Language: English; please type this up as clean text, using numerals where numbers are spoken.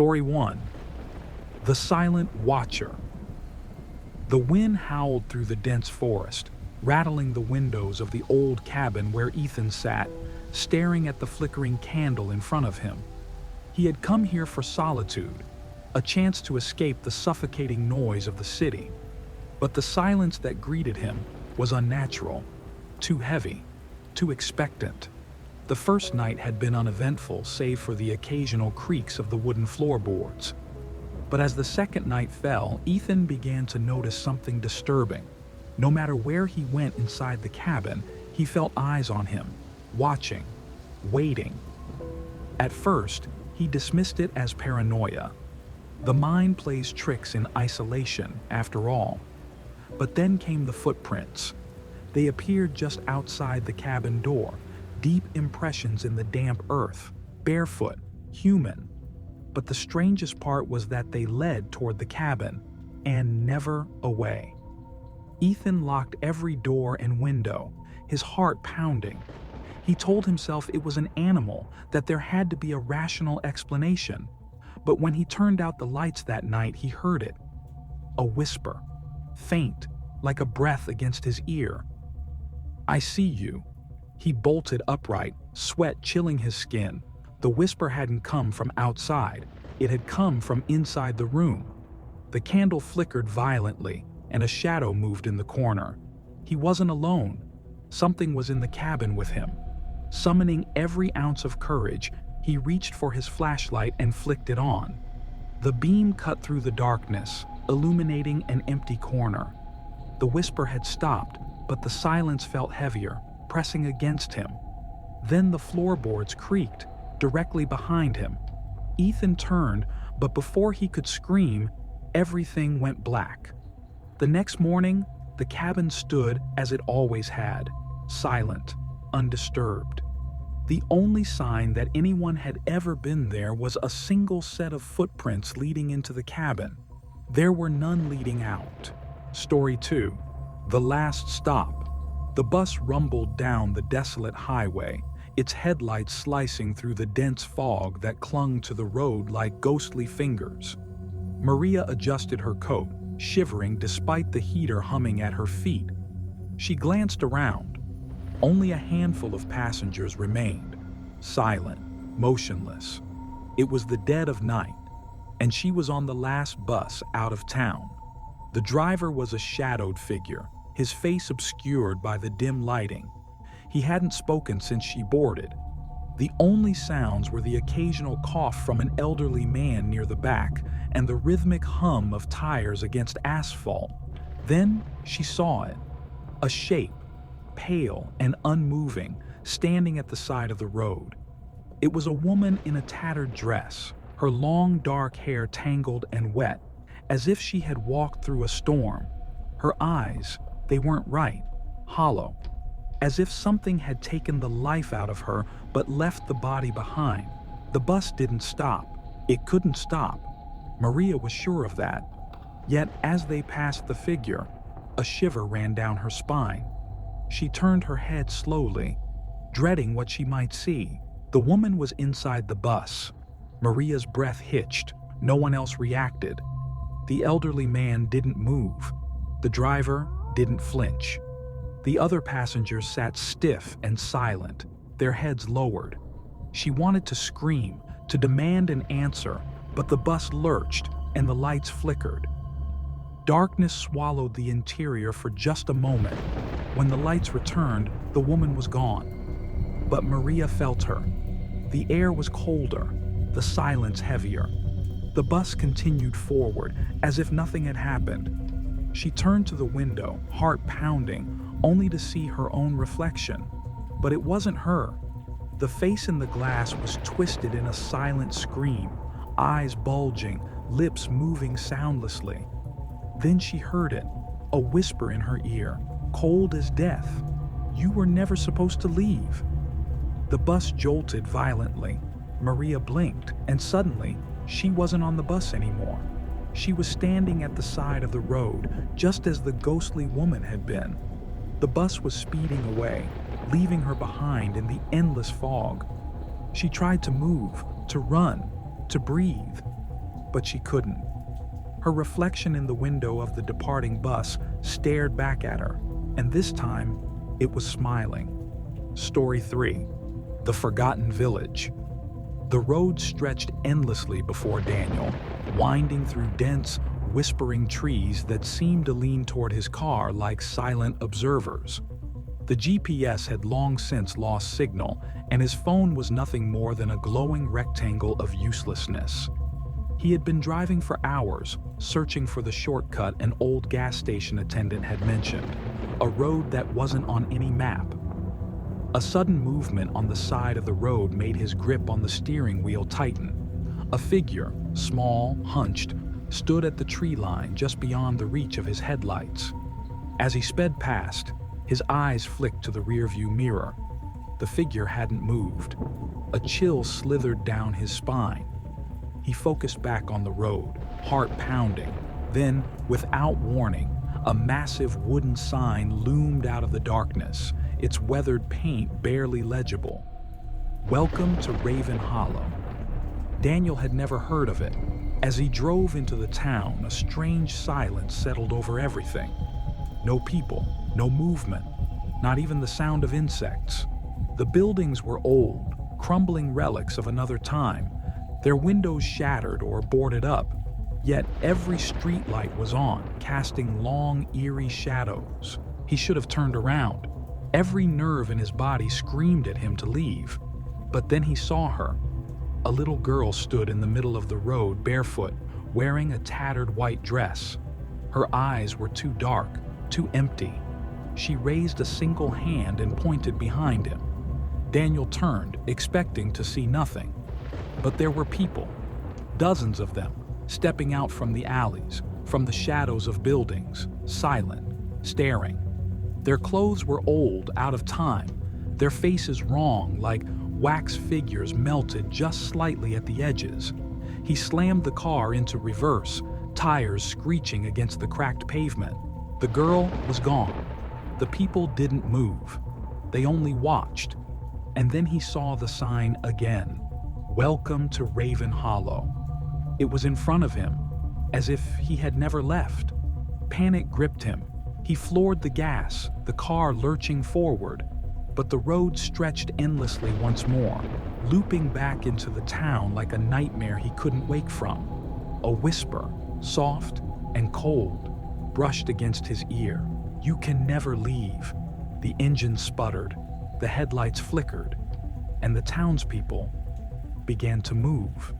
Story 1. The Silent Watcher. The wind howled through the dense forest, rattling the windows of the old cabin where Ethan sat, staring at the flickering candle in front of him. He had come here for solitude, a chance to escape the suffocating noise of the city. But the silence that greeted him was unnatural, too heavy, too expectant. The first night had been uneventful save for the occasional creaks of the wooden floorboards. But as the second night fell, Ethan began to notice something disturbing. No matter where he went inside the cabin, he felt eyes on him, watching, waiting. At first, he dismissed it as paranoia. The mind plays tricks in isolation, after all. But then came the footprints. They appeared just outside the cabin door, deep impressions in the damp earth, barefoot, human. But the strangest part was that they led toward the cabin, and never away. Ethan locked every door and window, his heart pounding. He told himself it was an animal, that there had to be a rational explanation. But when he turned out the lights that night, he heard it. A whisper, faint, like a breath against his ear. "I see you." He bolted upright, sweat chilling his skin. The whisper hadn't come from outside. It had come from inside the room. The candle flickered violently, and a shadow moved in the corner. He wasn't alone. Something was in the cabin with him. Summoning every ounce of courage, he reached for his flashlight and flicked it on. The beam cut through the darkness, illuminating an empty corner. The whisper had stopped, but the silence felt heavier, pressing against him. Then the floorboards creaked, directly behind him. Ethan turned, but before he could scream, everything went black. The next morning, the cabin stood as it always had, silent, undisturbed. The only sign that anyone had ever been there was a single set of footprints leading into the cabin. There were none leading out. Story 2. The Last Stop. The bus rumbled down the desolate highway, its headlights slicing through the dense fog that clung to the road like ghostly fingers. Maria adjusted her coat, shivering despite the heater humming at her feet. She glanced around. Only a handful of passengers remained, silent, motionless. It was the dead of night, and she was on the last bus out of town. The driver was a shadowed figure, his face obscured by the dim lighting. He hadn't spoken since she boarded. The only sounds were the occasional cough from an elderly man near the back and the rhythmic hum of tires against asphalt. Then she saw it. A shape, pale and unmoving, standing at the side of the road. It was a woman in a tattered dress, her long dark hair tangled and wet, as if she had walked through a storm. Her eyes, they weren't right, hollow, as if something had taken the life out of her but left the body behind. The bus didn't stop. It couldn't stop. Maria was sure of that. Yet as they passed the figure, a shiver ran down her spine. She turned her head slowly, dreading what she might see. The woman was inside the bus. Maria's breath hitched. No one else reacted. The elderly man didn't move. The driver didn't flinch. The other passengers sat stiff and silent, their heads lowered. She wanted to scream, to demand an answer, but the bus lurched and the lights flickered. Darkness swallowed the interior for just a moment. When the lights returned, the woman was gone. But Maria felt her. The air was colder, the silence heavier. The bus continued forward, as if nothing had happened. She turned to the window, heart pounding, only to see her own reflection. But it wasn't her. The face in the glass was twisted in a silent scream, eyes bulging, lips moving soundlessly. Then she heard it, a whisper in her ear, cold as death. "You were never supposed to leave." The bus jolted violently. Maria blinked, and suddenly, she wasn't on the bus anymore. She was standing at the side of the road, just as the ghostly woman had been. The bus was speeding away, leaving her behind in the endless fog. She tried to move, to run, to breathe, but she couldn't. Her reflection in the window of the departing bus stared back at her, and this time, it was smiling. Story 3. The Forgotten Village. The road stretched endlessly before Daniel, winding through dense, whispering trees that seemed to lean toward his car like silent observers. The GPS had long since lost signal, and his phone was nothing more than a glowing rectangle of uselessness. He had been driving for hours, searching for the shortcut an old gas station attendant had mentioned, a road that wasn't on any map. A sudden movement on the side of the road made his grip on the steering wheel tighten. A figure, small, hunched, stood at the tree line just beyond the reach of his headlights. As he sped past, his eyes flicked to the rearview mirror. The figure hadn't moved. A chill slithered down his spine. He focused back on the road, heart pounding. Then, without warning, a massive wooden sign loomed out of the darkness, its weathered paint barely legible. Welcome to Raven Hollow. Daniel had never heard of it. As he drove into the town, a strange silence settled over everything. No people, no movement, not even the sound of insects. The buildings were old, crumbling relics of another time, their windows shattered or boarded up, yet every streetlight was on, casting long, eerie shadows. He should have turned around. Every nerve in his body screamed at him to leave. But then he saw her. A little girl stood in the middle of the road, barefoot, wearing a tattered white dress. Her eyes were too dark, too empty. She raised a single hand and pointed behind him. Daniel turned, expecting to see nothing. But there were people, dozens of them, stepping out from the alleys, from the shadows of buildings, silent, staring. Their clothes were old, out of time, their faces wrong, like wax figures melted just slightly at the edges. He slammed the car into reverse, tires screeching against the cracked pavement. The girl was gone. The people didn't move. They only watched. And then he saw the sign again. Welcome to Raven Hollow. It was in front of him, as if he had never left. Panic gripped him. He floored the gas, the car lurching forward. But the road stretched endlessly once more, looping back into the town like a nightmare he couldn't wake from. A whisper, soft and cold, brushed against his ear. You can never leave. The engine sputtered, the headlights flickered, and the townspeople began to move.